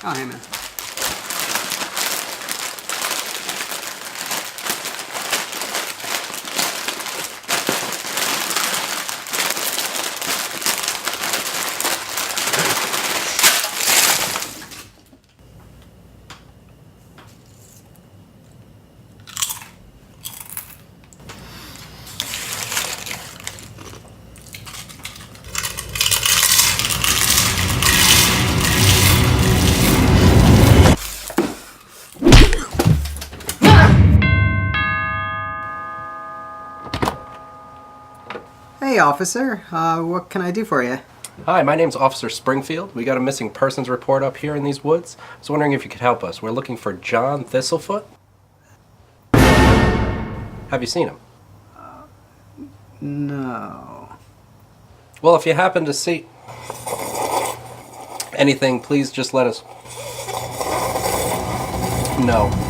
Oh, hey, man. Hey, officer. What can I do for you? Hi, my name's Officer Springfield. We got a missing persons report up here in these woods. I was wondering if you could help us. We're looking for John Thistlefoot. Have you seen him? No. Well, if you happen to see anything, please just let us know.